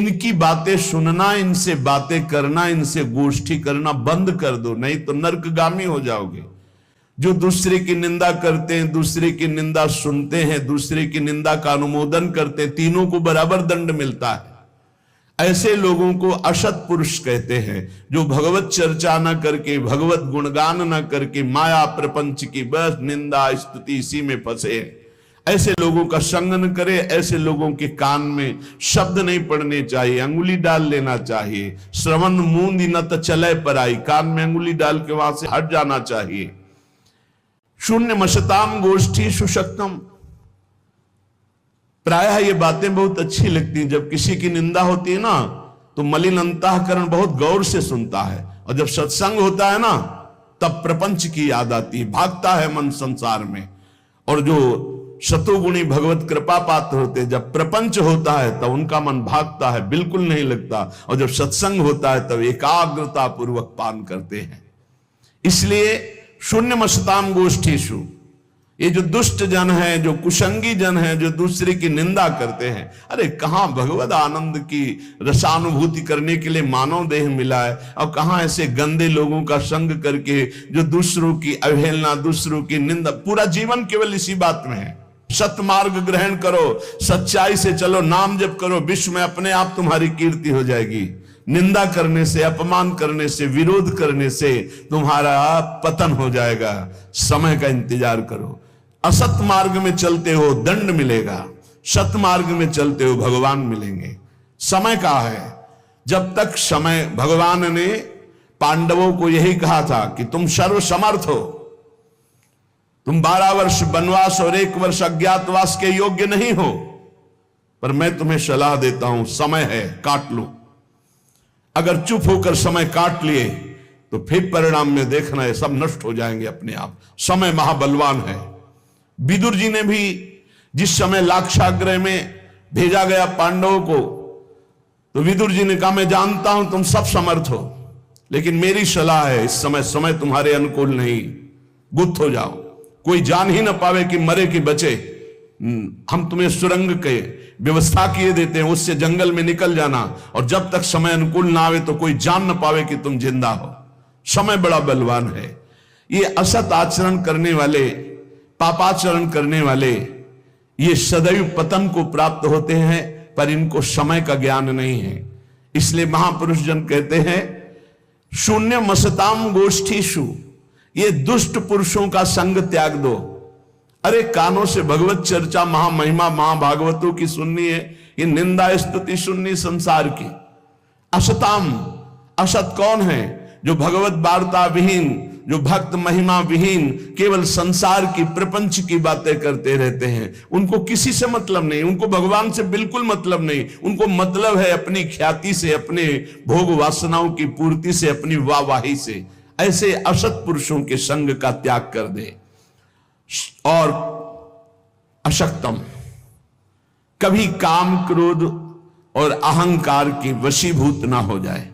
इनकी बातें सुनना, इनसे बातें करना, इनसे गोष्ठी करना बंद कर दो, नहीं तो नरकगामी हो जाओगे। जो दूसरे की निंदा करते हैं, दूसरे की निंदा सुनते हैं, दूसरे की निंदा का अनुमोदन करते हैं, तीनों को बराबर दंड मिलता है। ऐसे लोगों को असत पुरुष कहते हैं, जो भगवत चर्चा न करके, भगवत गुणगान न करके, माया प्रपंच की बस निंदा स्तुति इसी में फंसे हैं। ऐसे लोगों का संग न करे। ऐसे लोगों के कान में शब्द नहीं पड़ने चाहिए, अंगुली डाल लेना चाहिए। श्रवण मूंद न त चले पर आई, कान में अंगुली डाल के वहां से हट जाना चाहिए। शून्य मशताम गोष्ठी सुशक्तम। प्रायः ये बातें बहुत अच्छी लगती हैं। जब किसी की निंदा होती है ना, तो मलिन अंतःकरण बहुत गौर से सुनता है, और जब सत्संग होता है ना, तब प्रपंच की याद आती है, भागता है मन संसार में। और जो शतुगुणी भगवत कृपा पात्र होते हैं, जब प्रपंच होता है तब उनका मन भागता है, बिल्कुल नहीं लगता। और जब सत्संग होता है तब एकाग्रता पूर्वक पान करते हैं। इसलिए शून्य मशताम गोष्ठीषु, ये जो दुष्ट जन है, जो कुसंगी जन है, जो दूसरे की निंदा करते हैं, अरे कहां भगवत आनंद की रसानुभूति करने के लिए मानव देह मिला है, और कहां ऐसे गंदे लोगों का संग करके जो दूसरों की अवहेलना, दूसरों की निंदा, पूरा जीवन केवल इसी बात में है। सतमार्ग ग्रहण करो, सच्चाई से चलो, नाम जप करो, विश्व में अपने आप तुम्हारी कीर्ति हो जाएगी। निंदा करने से, अपमान करने से, विरोध करने से तुम्हारा पतन हो जाएगा। समय का इंतजार करो। असत मार्ग में चलते हो दंड मिलेगा, सत मार्ग में चलते हो भगवान मिलेंगे। समय का है। जब तक समय, भगवान ने पांडवों को यही कहा था कि तुम सर्वसमर्थ हो, तुम 12 वर्ष वनवास और 1 वर्ष अज्ञातवास के योग्य नहीं हो, पर मैं तुम्हें सलाह देता हूं, समय है, काट लो। अगर चुप होकर समय काट लिए तो फिर परिणाम में देखना है, सब नष्ट हो जाएंगे अपने आप। समय महाबलवान है। विदुर जी ने भी जिस समय लाक्षागृह में भेजा गया पांडवों को, तो विदुर जी ने कहा मैं जानता हूं तुम सब समर्थ हो, लेकिन मेरी सलाह है, इस समय तुम्हारे अनुकूल नहीं, गुप्त हो जाओ, कोई जान ही ना पावे कि मरे कि बचे। हम तुम्हें सुरंग के व्यवस्था किए देते हैं, उससे जंगल में निकल जाना, और जब तक समय अनुकूल ना आवे तो कोई जान ना पावे कि तुम जिंदा हो। समय बड़ा बलवान है। ये असत आचरण करने वाले, पापाचरण करने वाले, ये सदैव पतन को प्राप्त होते हैं, पर इनको समय का ज्ञान नहीं है। इसलिए महापुरुष जन कहते हैं शून्य मसताम गोष्ठीषु, ये दुष्ट पुरुषों का संग त्याग दो। अरे कानों से भगवत चर्चा, महामहिमा, महाभागवतों की सुननी है, ये निंदा स्तुति सुननी संसार की। असताम, असत कौन है? जो भगवत वार्ता विहीन, जो भक्त महिमा विहीन, केवल संसार की, प्रपंच की बातें करते रहते हैं। उनको किसी से मतलब नहीं, उनको भगवान से बिल्कुल मतलब नहीं। उनको मतलब है अपनी ख्याति से, अपने भोग वासनाओं की पूर्ति से, अपनी वाहवाही से। ऐसे असत पुरुषों के संग का त्याग कर दे। और अशक्तम, कभी काम, क्रोध और अहंकार की वशीभूत ना हो जाए।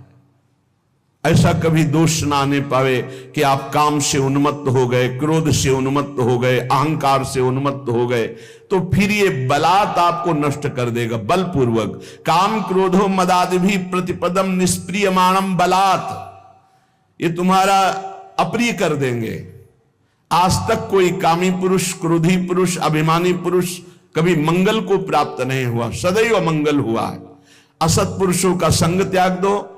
ऐसा कभी दोष ना आने पावे कि आप काम से उन्मत्त हो गए, क्रोध से उन्मत्त हो गए, अहंकार से उन्मत्त हो गए, तो फिर ये बलात् आपको नष्ट कर देगा, बलपूर्वक। काम क्रोधो मदादि भी प्रतिपदम निष्प्रियमाणम बलात्, ये तुम्हारा अप्रिय कर देंगे। आज तक कोई कामी पुरुष, क्रोधी पुरुष, अभिमानी पुरुष कभी मंगल को प्राप्त नहीं हुआ, सदैव अमंगल हुआ है। असत पुरुषों का संग त्याग दो,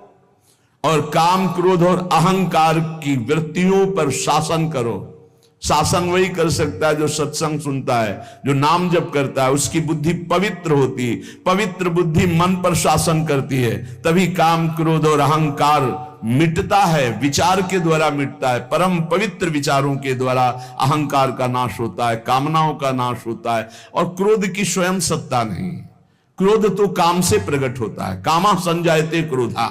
और काम, क्रोध और अहंकार की वृत्तियों पर शासन करो। शासन वही कर सकता है जो सत्संग सुनता है, जो नाम जप करता है, उसकी बुद्धि पवित्र होती है। पवित्र बुद्धि मन पर शासन करती है, तभी काम, क्रोध और अहंकार मिटता है, विचार के द्वारा मिटता है। परम पवित्र विचारों के द्वारा अहंकार का नाश होता है, कामनाओं का नाश होता है। और क्रोध की स्वयं सत्ता नहीं, क्रोध तो काम से प्रकट होता है। कामा संजायते क्रोधा।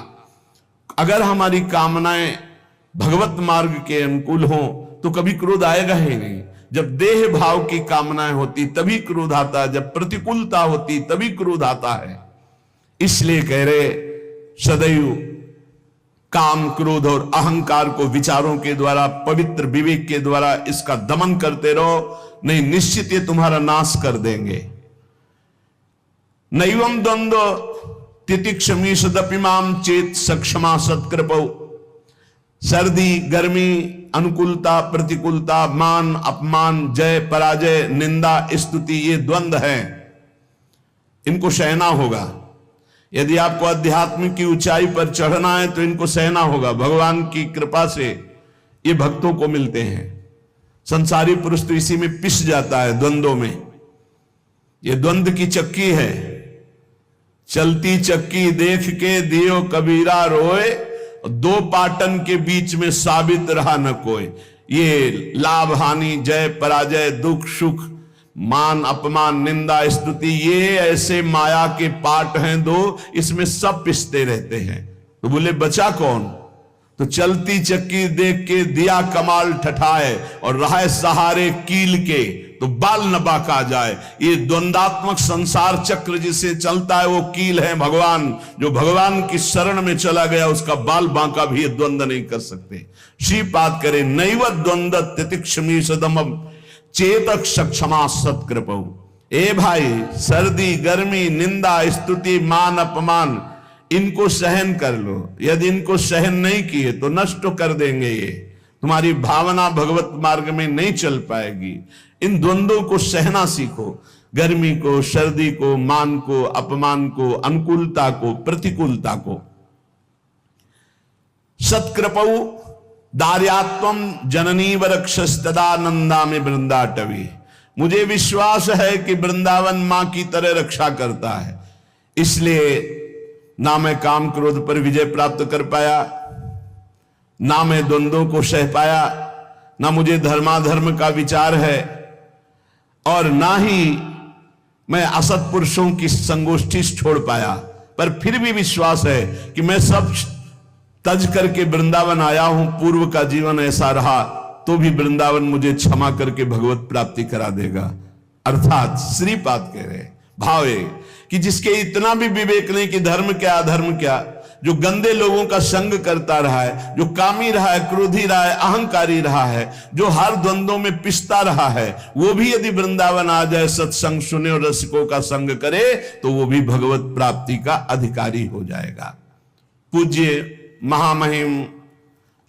अगर हमारी कामनाएं भगवत मार्ग के अनुकूल हो तो कभी क्रोध आएगा ही नहीं। जब देह भाव की कामनाएं होती तभी क्रोध आता है, जब प्रतिकूलता होती तभी क्रोध आता है। इसलिए कह रहे सदैव काम, क्रोध और अहंकार को विचारों के द्वारा, पवित्र विवेक के द्वारा इसका दमन करते रहो, नहीं निश्चित ये तुम्हारा नाश कर देंगे। नैवम द्वंद्व तितिक्षमीषदपिमाम चेत सक्षमा सत्कृपौ। सर्दी गर्मी, अनुकूलता प्रतिकूलता, मान अपमान, जय पराजय, निंदा स्तुति, ये द्वंद्व है, इनको सहना होगा। यदि आपको अध्यात्म की ऊंचाई पर चढ़ना है तो इनको सहना होगा। भगवान की कृपा से ये भक्तों को मिलते हैं। संसारी पुरुष तो इसी में पिस जाता है, द्वंद्वों में। ये द्वंद्व की चक्की है, चलती चक्की देख के दियो कबीरा रोए, दो पाटन के बीच में साबित रहा न कोई। ये लाभ हानि, जय पराजय, दुख सुख, मान अपमान, निंदा स्तुति, ये ऐसे माया के पाट हैं दो, इसमें सब पिसते रहते हैं। तो बोले बचा कौन? तो चलती चक्की देख के दिया कमाल ठठाए, और रहा सहारे कील के तो बाल न बाका जाए। ये द्वंदात्मक संसार चक्र जिसे चलता है वो कील है भगवान। जो भगवान की शरण में चला गया उसका बाल बांका भी ये द्वंद्व नहीं कर सकते। श्रीपाद करे नैव द्वंद्व तितिक्षमी सदम चेतक सक्षमा सत्कृपौ। ए भाई, सर्दी गर्मी, निंदा स्तुति, मान अपमान, इनको सहन कर लो। यदि इनको सहन नहीं किए तो नष्ट कर देंगे। ये तुम्हारी भावना भगवत मार्ग में नहीं चल पाएगी। इन द्वंद्वों को सहना सीखो, गर्मी को, सर्दी को, मान को, अपमान को, अनुकूलता को, प्रतिकूलता को। सत्कृपौ दार्यात्वम जननी वरक्षस्तदानंदा में वृंदाटवी। मुझे विश्वास है कि वृंदावन मां की तरह रक्षा करता है, इसलिए ना मैं काम क्रोध पर विजय प्राप्त कर पाया, ना मैं द्वंद्वों को सह पाया, ना मुझे धर्माधर्म का विचार है, और ना ही मैं असत पुरुषों की संगोष्ठी छोड़ पाया। पर फिर भी विश्वास है कि मैं सब तज करके वृंदावन आया हूं। पूर्व का जीवन ऐसा रहा तो भी वृंदावन मुझे क्षमा करके भगवत प्राप्ति करा देगा। अर्थात श्रीपाद कह रहे, भाव है कि जिसके इतना भी विवेक नहीं कि धर्म क्या अधर्म क्या, जो गंदे लोगों का संग करता रहा है, जो कामी रहा है, क्रोधी रहा है, अहंकारी रहा है, जो हर द्वंद्वों में पिसता रहा है, वो भी यदि वृंदावन आ जाए, सत्संग सुने और रसिकों का संग करे तो वो भी भगवत प्राप्ति का अधिकारी हो जाएगा। पूज्य महामहिम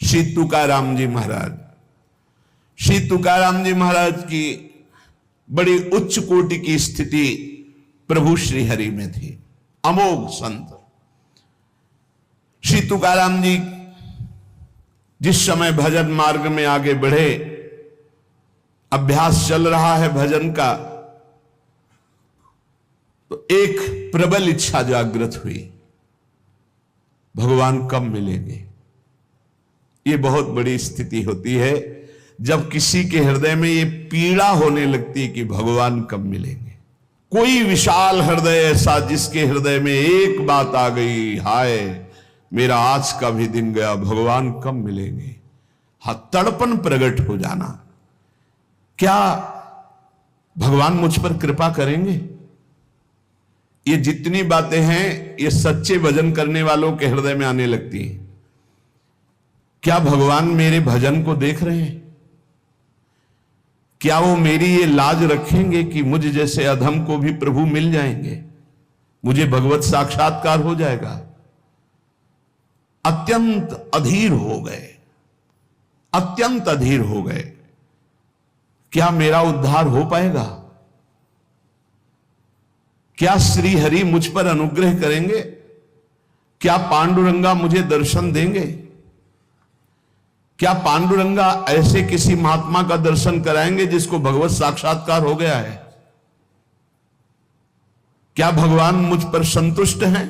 श्री तुकाराम जी महाराज, श्री तुकाराम जी महाराज की बड़ी उच्च कोटि की स्थिति प्रभु श्री हरि में थी। अमोघ संत श्री तुकाराम जी जिस समय भजन मार्ग में आगे बढ़े, अभ्यास चल रहा है भजन का, तो एक प्रबल इच्छा जागृत हुई, भगवान कब मिलेंगे। ये बहुत बड़ी स्थिति होती है जब किसी के हृदय में ये पीड़ा होने लगती है कि भगवान कब मिलेंगे। कोई विशाल हृदय ऐसा जिसके हृदय में एक बात आ गई, हाय मेरा आज का भी दिन गया, भगवान कब मिलेंगे। हा, तड़पन प्रकट हो जाना, क्या भगवान मुझ पर कृपा करेंगे। ये जितनी बातें हैं ये सच्चे भजन करने वालों के हृदय में आने लगती हैं। क्या भगवान मेरे भजन को देख रहे हैं? क्या वो मेरी ये लाज रखेंगे कि मुझ जैसे अधम को भी प्रभु मिल जाएंगे, मुझे भगवत साक्षात्कार हो जाएगा। अत्यंत अधीर हो गए, अत्यंत अधीर हो गए। क्या मेरा उद्धार हो पाएगा? क्या श्री हरि मुझ पर अनुग्रह करेंगे? क्या पांडुरंगा मुझे दर्शन देंगे? क्या पांडुरंगा ऐसे किसी महात्मा का दर्शन कराएंगे जिसको भगवत साक्षात्कार हो गया है? क्या भगवान मुझ पर संतुष्ट हैं?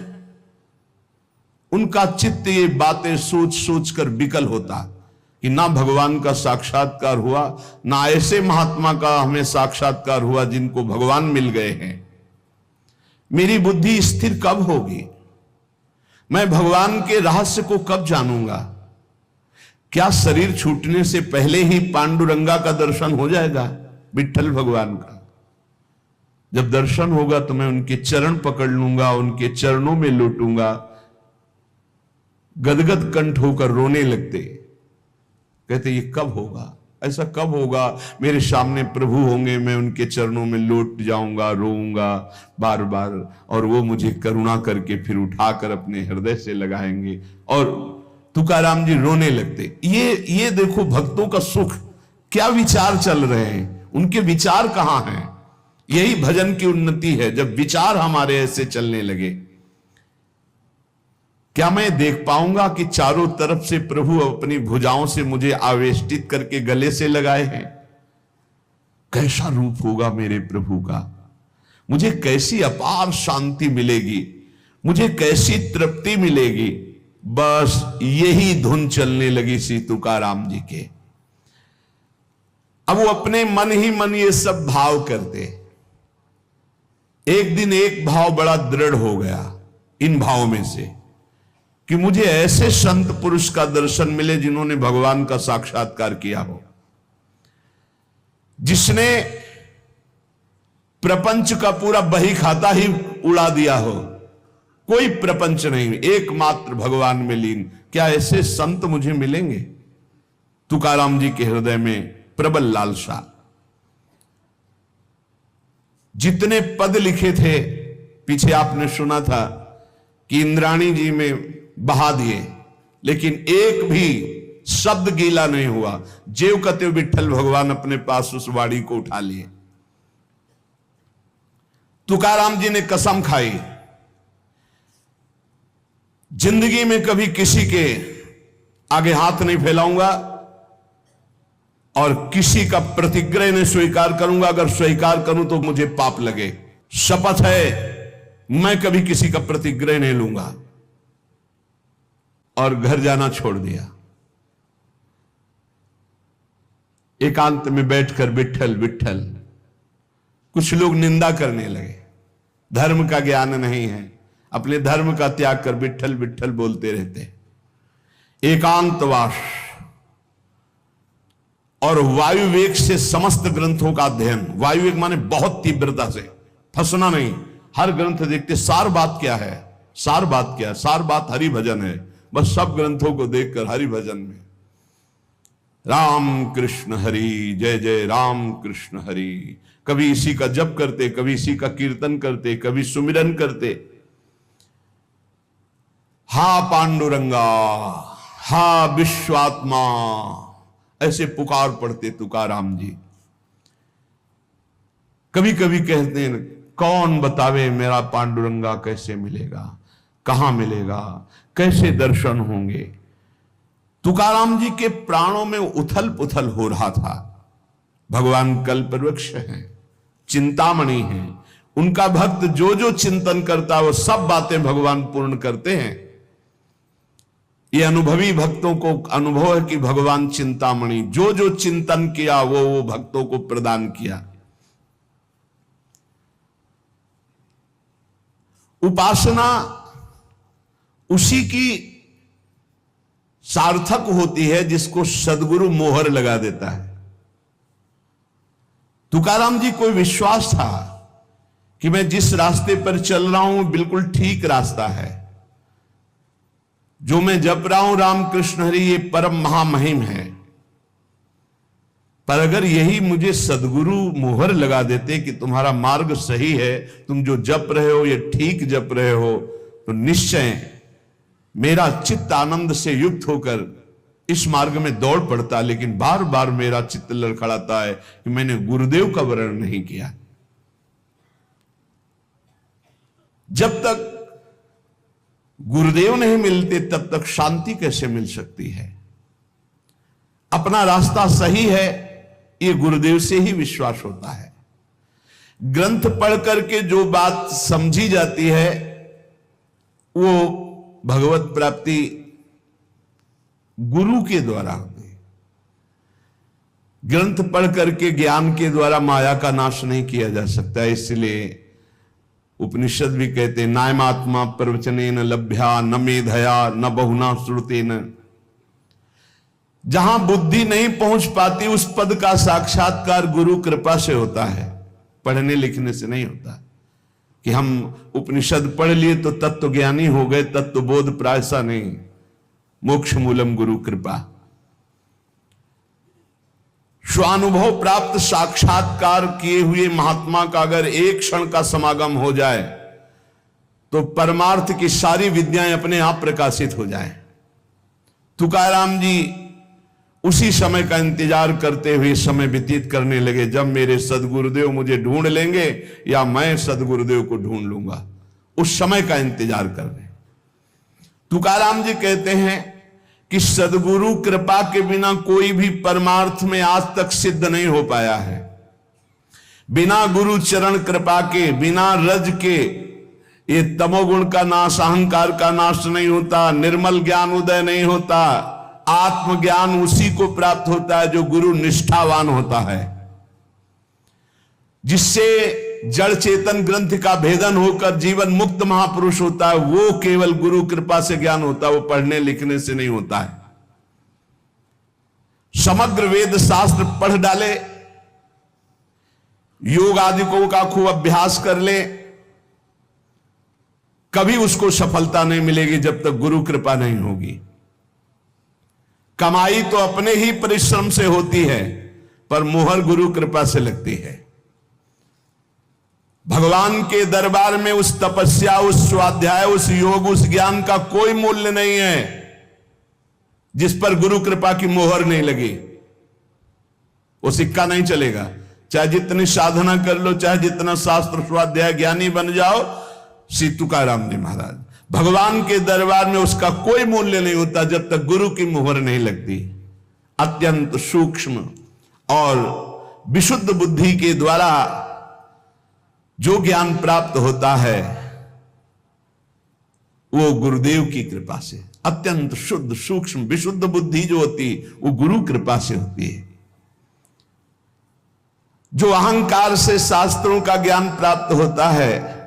उनका चित्त ये बातें सोच सोच कर विकल होता कि ना भगवान का साक्षात्कार हुआ, ना ऐसे महात्मा का हमें साक्षात्कार हुआ जिनको भगवान मिल गए हैं। मेरी बुद्धि स्थिर कब होगी? मैं भगवान के रहस्य को कब जानूंगा? क्या शरीर छूटने से पहले ही पांडुरंगा का दर्शन हो जाएगा? विठ्ठल भगवान का जब दर्शन होगा तो मैं उनके चरण पकड़ लूंगा, उनके चरणों में लौटूंगा। गदगद कंठ होकर रोने लगते, कहते ये कब होगा? ऐसा कब होगा? मेरे सामने प्रभु होंगे, मैं उनके चरणों में लौट जाऊंगा, रोऊंगा बार बार, और वो मुझे करुणा करके फिर उठाकर अपने हृदय से लगाएंगे और तुकाराम जी रोने लगते। ये देखो भक्तों का सुख, क्या विचार चल रहे हैं, उनके विचार कहां हैं। यही भजन की उन्नति है, जब विचार हमारे ऐसे चलने लगे। क्या मैं देख पाऊंगा कि चारों तरफ से प्रभु अपनी भुजाओं से मुझे आवेष्टित करके गले से लगाए हैं? कैसा रूप होगा मेरे प्रभु का, मुझे कैसी अपार शांति मिलेगी, मुझे कैसी तृप्ति मिलेगी। बस यही धुन चलने लगी श्री तुकाराम जी के। अब वो अपने मन ही मन ये सब भाव करते। एक दिन एक भाव बड़ा दृढ़ हो गया इन भावों में से कि मुझे ऐसे संत पुरुष का दर्शन मिले जिन्होंने भगवान का साक्षात्कार किया हो, जिसने प्रपंच का पूरा बही खाता ही उड़ा दिया हो, कोई प्रपंच नहीं, एकमात्र भगवान में लीन। क्या ऐसे संत मुझे मिलेंगे? तुकाराम जी के हृदय में प्रबल लालसा। जितने पद लिखे थे, पीछे आपने सुना था कि इंद्राणी जी में बहा दिए, लेकिन एक भी शब्द गीला नहीं हुआ। जेव कते विठल भगवान अपने पास उस वाणी को उठा लिए। तुकाराम जी ने कसम खाई, जिंदगी में कभी किसी के आगे हाथ नहीं फैलाऊंगा और किसी का प्रतिग्रह नहीं स्वीकार करूंगा। अगर स्वीकार करूं तो मुझे पाप लगे। शपथ है, मैं कभी किसी का प्रतिग्रह नहीं लूंगा। और घर जाना छोड़ दिया। एकांत में बैठकर विठल विठल। कुछ लोग निंदा करने लगे, धर्म का ज्ञान नहीं है, अपने धर्म का त्याग कर विठल विठल बोलते रहते। एकांतवास और वायुवेग से समस्त ग्रंथों का अध्ययन। वायुवेग माने बहुत तीव्रता से, फंसना नहीं। हर ग्रंथ देखते सार बात क्या है, सार बात क्या है, सार बात हरि भजन है। बस सब ग्रंथों को देखकर हरि भजन में राम कृष्ण हरि, जय जय राम कृष्ण हरि। कभी इसी का जप करते, कभी इसी का कीर्तन करते, कभी सुमिरन करते। हा पांडुरंगा, हा विश्वात्मा, ऐसे पुकार पड़ते तुकाराम जी। कभी कभी कहते हैं, कौन बतावे मेरा पांडुरंगा कैसे मिलेगा, कहां मिलेगा, कैसे दर्शन होंगे। तुकाराम जी के प्राणों में उथल पुथल हो रहा था। भगवान कल्पवृक्ष हैं, चिंतामणि हैं, उनका भक्त जो जो चिंतन करता वो सब बातें भगवान पूर्ण करते हैं। ये अनुभवी भक्तों को अनुभव है कि भगवान चिंतामणि जो जो चिंतन किया वो भक्तों को प्रदान किया। उपासना उसी की सार्थक होती है जिसको सदगुरु मोहर लगा देता है। तुकाराम जी को विश्वास था कि मैं जिस रास्ते पर चल रहा हूं बिल्कुल ठीक रास्ता है। जो मैं जप रहा हूं राम कृष्ण हरि, ये परम महामहिम है। पर अगर यही मुझे सदगुरु मोहर लगा देते कि तुम्हारा मार्ग सही है, तुम जो जप रहे हो ये ठीक जप रहे हो, तो निश्चय मेरा चित्त आनंद से युक्त होकर इस मार्ग में दौड़ पड़ता। लेकिन बार बार मेरा चित्त लड़खड़ाता है कि मैंने गुरुदेव का वर्ण नहीं किया। जब तक गुरुदेव नहीं मिलते तब तक शांति कैसे मिल सकती है। अपना रास्ता सही है ये गुरुदेव से ही विश्वास होता है। ग्रंथ पढ़ करके जो बात समझी जाती है वो भगवत प्राप्ति गुरु के द्वारा होती है। ग्रंथ पढ़ करके ज्ञान के द्वारा माया का नाश नहीं किया जा सकता। इसलिए उपनिषद भी कहते हैं, नायमात्मा प्रवचनेन लभ्या न मेधया न बहुना श्रुतेन। जहां बुद्धि नहीं पहुंच पाती उस पद का साक्षात्कार गुरु कृपा से होता है, पढ़ने लिखने से नहीं होता। कि हम उपनिषद पढ़ लिए तो तत्व ज्ञानी हो गए, तत्व बोध प्रायसा नहीं। मोक्ष मूलम गुरु कृपा। स्वानुभव प्राप्त साक्षात्कार किए हुए महात्मा का अगर एक क्षण का समागम हो जाए तो परमार्थ की सारी विद्याएं अपने आप प्रकाशित हो जाएं। तुकाराम जी उसी समय का इंतजार करते हुए समय व्यतीत करने लगे जब मेरे सदगुरुदेव मुझे ढूंढ लेंगे या मैं सदगुरुदेव को ढूंढ लूंगा। उस समय का इंतजार कर रहे। तुकाराम जी कहते हैं कि सदगुरु कृपा के बिना कोई भी परमार्थ में आज तक सिद्ध नहीं हो पाया है। बिना गुरु चरण कृपा के, बिना रज के ये तमोगुण का नाश, अहंकार का नाश नहीं होता, निर्मल ज्ञान उदय नहीं होता। आत्मज्ञान उसी को प्राप्त होता है जो गुरु निष्ठावान होता है, जिससे जड़ चेतन ग्रंथ का भेदन होकर जीवन मुक्त महापुरुष होता है। वो केवल गुरु कृपा से ज्ञान होता है, वो पढ़ने लिखने से नहीं होता है। समग्र वेद शास्त्र पढ़ डाले, योग आदिकों का खूब अभ्यास कर ले, कभी उसको सफलता नहीं मिलेगी जब तक गुरु कृपा नहीं होगी। कमाई तो अपने ही परिश्रम से होती है, पर मुहर गुरु कृपा से लगती है। भगवान के दरबार में उस तपस्या, उस स्वाध्याय, उस योग, उस ज्ञान का कोई मूल्य नहीं है जिस पर गुरु कृपा की मोहर नहीं लगी। वो सिक्का नहीं चलेगा। चाहे जितनी साधना कर लो, चाहे जितना शास्त्र स्वाध्याय ज्ञानी बन जाओ। श्री तुकाराम जी महाराज, भगवान के दरबार में उसका कोई मूल्य नहीं होता जब तक गुरु की मोहर नहीं लगती। अत्यंत सूक्ष्म और विशुद्ध बुद्धि के द्वारा जो ज्ञान प्राप्त होता है वो गुरुदेव की कृपा से, अत्यंत शुद्ध सूक्ष्म विशुद्ध बुद्धि जो होती वो गुरु कृपा से होती है। जो अहंकार से शास्त्रों का ज्ञान प्राप्त होता है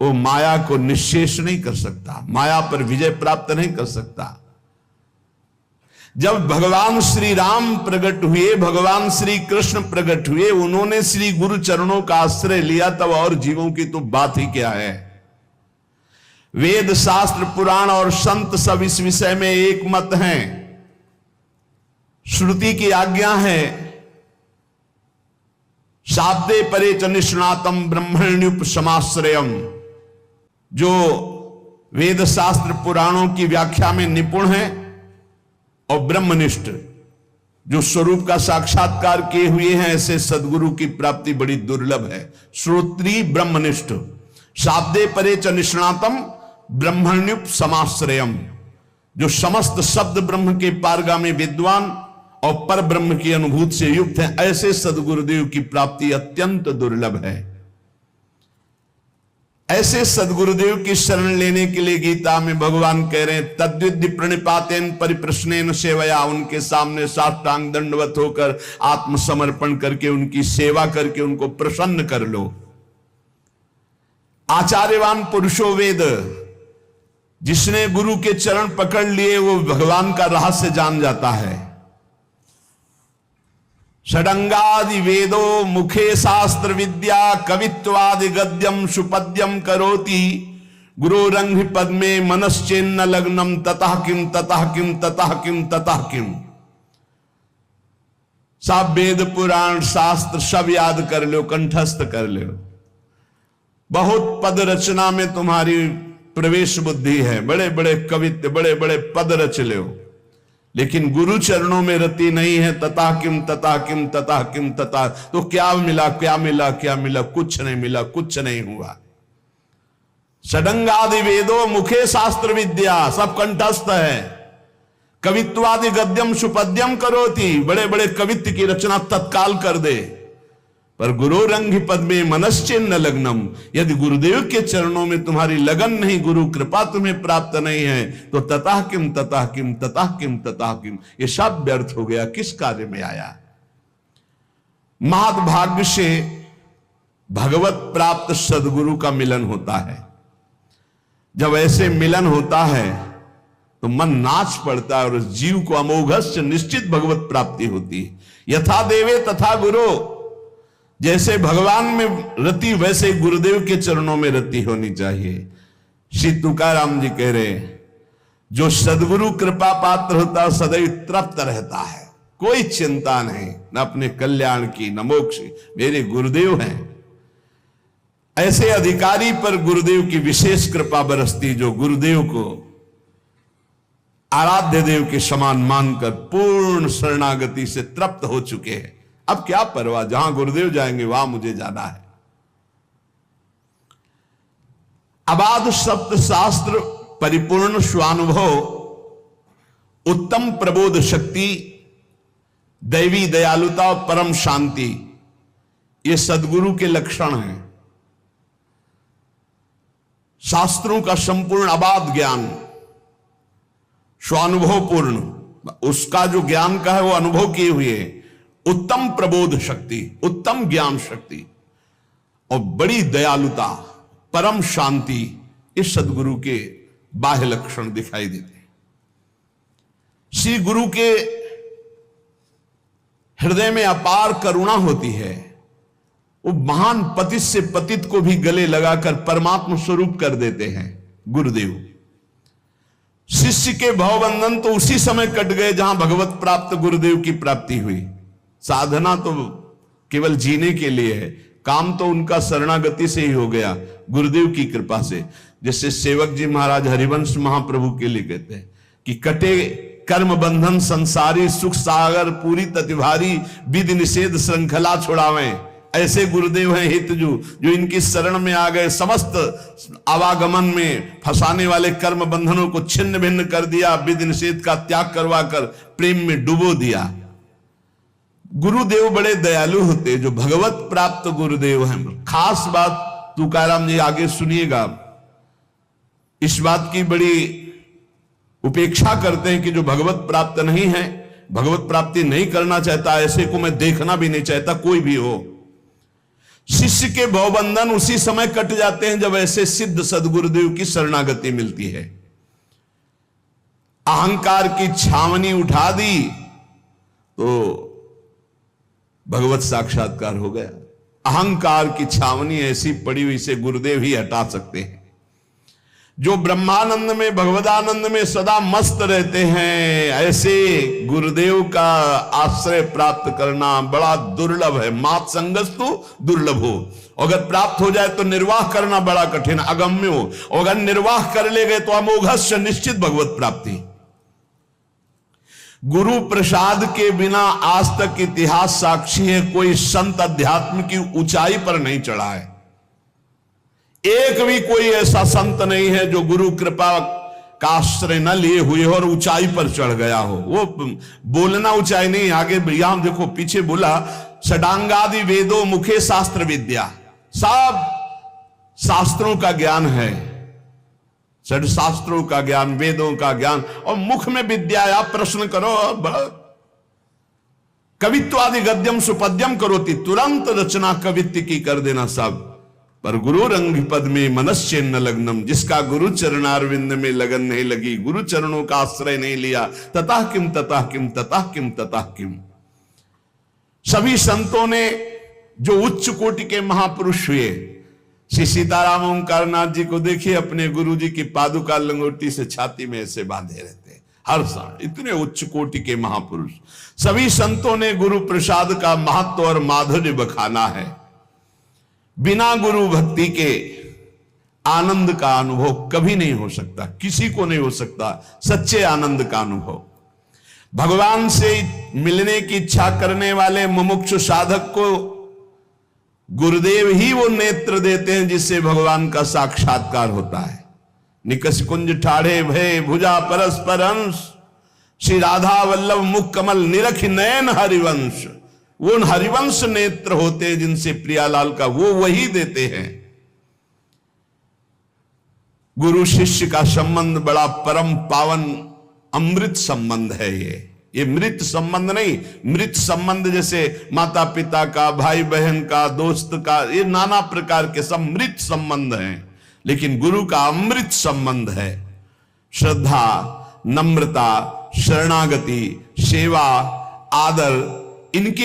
वो माया को निश्शेष नहीं कर सकता, माया पर विजय प्राप्त नहीं कर सकता। जब भगवान श्री राम प्रकट हुए, भगवान श्री कृष्ण प्रकट हुए, उन्होंने श्री गुरु चरणों का आश्रय लिया, तब और जीवों की तो बात ही क्या है। वेद शास्त्र पुराण और संत सब इस विषय में एक मत हैं। श्रुति की आज्ञा है, शाब्दे परे च निष्णातम ब्रह्मण्युपसमाश्रयम। जो वेद शास्त्र पुराणों की व्याख्या में निपुण है और ब्रह्मनिष्ठ, जो स्वरूप का साक्षात्कार किए हुए हैं, ऐसे सदगुरु की प्राप्ति बड़ी दुर्लभ है। श्रोत्री ब्रह्मनिष्ठ, शाब्दे परे च निष्णातम ब्रह्मण्युप समाश्रयम। जो समस्त शब्द ब्रह्म के पारगामी विद्वान और पर ब्रह्म की अनुभूति से युक्त है, ऐसे सदगुरुदेव की प्राप्ति अत्यंत दुर्लभ है। ऐसे सदगुरुदेव की शरण लेने के लिए गीता में भगवान कह रहे हैं, तद्विद्धि प्रणिपातेन परिप्रश्नेन सेवया। उनके सामने साष्टांग दंडवत होकर आत्मसमर्पण करके उनकी सेवा करके उनको प्रसन्न कर लो। आचार्यवान पुरुषो वेद, जिसने गुरु के चरण पकड़ लिए वो भगवान का रहस्य जान जाता है। षडंगादि वेदो मुखे शास्त्र विद्या कवित्वादि गद्यम सुपद्यम करोति गुरोरंघि पद्मे मनश्चेन्न लग्नम ततः किम ततः किम ततः किम ततः किम। सब वेद पुराण शास्त्र सब याद कर लो, कंठस्थ कर लो। बहुत पद रचना में तुम्हारी प्रवेश बुद्धि है, बड़े बड़े कवित्व, बड़े बड़े पद रच लो, लेकिन गुरु चरणों में रति नहीं है। तथा किम तथा किम तथा किम तथा, तो क्या मिला क्या मिला क्या मिला, कुछ नहीं मिला, कुछ नहीं हुआ। षडंगादि वेदो मुखे शास्त्र विद्या, सब कंठस्थ है। कवित्वादि गद्यम सुपद्यम करोति, बड़े बड़े कवित्व की रचना तत्काल कर दे, पर गुरोरंघि पद में मनश्चिन्न लग्नम। यदि गुरुदेव के चरणों में तुम्हारी लगन नहीं, गुरु कृपा तुम्हें प्राप्त नहीं है, तो ततः किम ततः किम ततः किम ततः किम, ये सब व्यर्थ हो गया, किस कार्य में आया। महद्भाग्य से भगवत प्राप्त सदगुरु का मिलन होता है। जब ऐसे मिलन होता है तो मन नाच पड़ता है और जीव को अमोघस्य निश्चित भगवत प्राप्ति होती है। यथा देवे तथा गुरु, जैसे भगवान में रति वैसे गुरुदेव के चरणों में रति होनी चाहिए। श्री तुकाराम जी कह रहे, जो सदगुरु कृपा पात्र होता है सदैव तृप्त रहता है, कोई चिंता नहीं, न अपने कल्याण की न मोक्ष, मेरे गुरुदेव हैं। ऐसे अधिकारी पर गुरुदेव की विशेष कृपा बरसती, जो गुरुदेव को आराध्य देव के समान मानकर पूर्ण शरणागति से तृप्त हो चुके हैं। अब क्या परवाह, जहां गुरुदेव जाएंगे वहां मुझे जाना है। अबाध सप्त शास्त्र, परिपूर्ण स्वानुभव, उत्तम प्रबोध शक्ति, दैवी दयालुता और परम शांति, ये सदगुरु के लक्षण हैं। शास्त्रों का संपूर्ण अबाध ज्ञान, स्वानुभव पूर्ण, उसका जो ज्ञान का है वो अनुभव किए हुए, उत्तम प्रबोध शक्ति, उत्तम ज्ञान शक्ति और बड़ी दयालुता, परम शांति, इस सदगुरु के बाह्य लक्षण दिखाई देते हैं। श्री गुरु के हृदय में अपार करुणा होती है। वो महान पतित से पतित को भी गले लगाकर परमात्मा स्वरूप कर देते हैं गुरुदेव। शिष्य के भवबंधन तो उसी समय कट गए जहां भगवत प्राप्त गुरुदेव की प्राप्ति हुई। साधना तो केवल जीने के लिए है, काम तो उनका शरणागति से ही हो गया गुरुदेव की कृपा से। जैसे सेवक जी महाराज हरिवंश महाप्रभु के लिए कहते हैं कि कटे कर्म बंधन संसारी, सुख सागर पूरी ततिभारी, विधि निषेध श्रृंखला छुड़ावें। ऐसे गुरुदेव हैं हितजू, जो इनकी शरण में आ गए, समस्त आवागमन में फंसाने वाले कर्म बंधनों को छिन्न भिन्न कर दिया, विधि निषेध का त्याग करवाकर प्रेम में डुबो दिया। गुरुदेव बड़े दयालु होते, जो भगवत प्राप्त गुरुदेव हैं। खास बात तुकाराम जी आगे सुनिएगा, इस बात की बड़ी उपेक्षा करते हैं कि जो भगवत प्राप्त नहीं है, भगवत प्राप्ति नहीं करना चाहता, ऐसे को मैं देखना भी नहीं चाहता, कोई भी हो। शिष्य के भवबंधन उसी समय कट जाते हैं जब ऐसे सिद्ध सदगुरुदेव की शरणागति मिलती है। अहंकार की छावनी उठा दी तो भगवत साक्षात्कार हो गया। अहंकार की छावनी ऐसी पड़ी हुई से गुरुदेव ही हटा सकते हैं। जो ब्रह्मानंद में भगवदानंद में सदा मस्त रहते हैं, ऐसे गुरुदेव का आश्रय प्राप्त करना बड़ा दुर्लभ है। मात संगस्तु दुर्लभ हो, अगर प्राप्त हो जाए तो निर्वाह करना बड़ा कठिन, अगम्य हो। अगर निर्वाह कर ले गए तो अमोघस्य निश्चित भगवत प्राप्ति। गुरु प्रसाद के बिना आज तक इतिहास साक्षी है, कोई संत अध्यात्म की ऊंचाई पर नहीं चढ़ा है। एक भी कोई ऐसा संत नहीं है जो गुरु कृपा का आश्रय न लिए हुए हो और ऊंचाई पर चढ़ गया हो। वो बोलना ऊंचाई नहीं, आगे यहां देखो पीछे बोला षडांगादि वेदों मुखे शास्त्र विद्या, सब शास्त्रों का ज्ञान है, षड शास्त्रों का ज्ञान, वेदों का ज्ञान, और मुख में विद्या। आप प्रश्न करो, कवित्वादि गद्यम सुपद्यम करोति, तुरंत रचना कवित्व की कर देना सब। पर गुरु रंग पद में मनश्चेन्न लग्नम, जिसका गुरु चरणारविंद में लगन नहीं लगी, गुरु चरणों का आश्रय नहीं लिया, ततः किम ततः किम ततः किम ततः किम। सभी संतों ने जो उच्च कोटि के महापुरुष हुए, श्री सीताराम ओंकारनाथ जी को देखिए, अपने गुरु जी की पादुका लंगोटी से छाती में ऐसे बांधे रहते हर साल, इतने उच्च कोटि के महापुरुष। सभी संतों ने गुरु प्रसाद का महत्व और माधुर्य बखाना है। बिना गुरु भक्ति के आनंद का अनुभव कभी नहीं हो सकता, किसी को नहीं हो सकता सच्चे आनंद का अनुभव। भगवान से मिलने की इच्छा करने वाले मुमुक्षु साधक को गुरुदेव ही वो नेत्र देते हैं जिससे भगवान का साक्षात्कार होता है। निकस कुंज ठाढ़े भय भुजा परस्पर अंश, श्री राधा वल्लभ मुख कमल निरख नयन हरिवंश। वो हरिवंश नेत्र होते हैं जिनसे प्रियालाल का वो वही देते हैं। गुरु शिष्य का संबंध बड़ा परम पावन अमृत संबंध है। ये मृत संबंध नहीं, मृत संबंध जैसे माता पिता का, भाई बहन का, दोस्त का, ये नाना प्रकार के सब मृत संबंध हैं, लेकिन गुरु का अमृत संबंध है। श्रद्धा, नम्रता, शरणागति, सेवा, आदर, इनके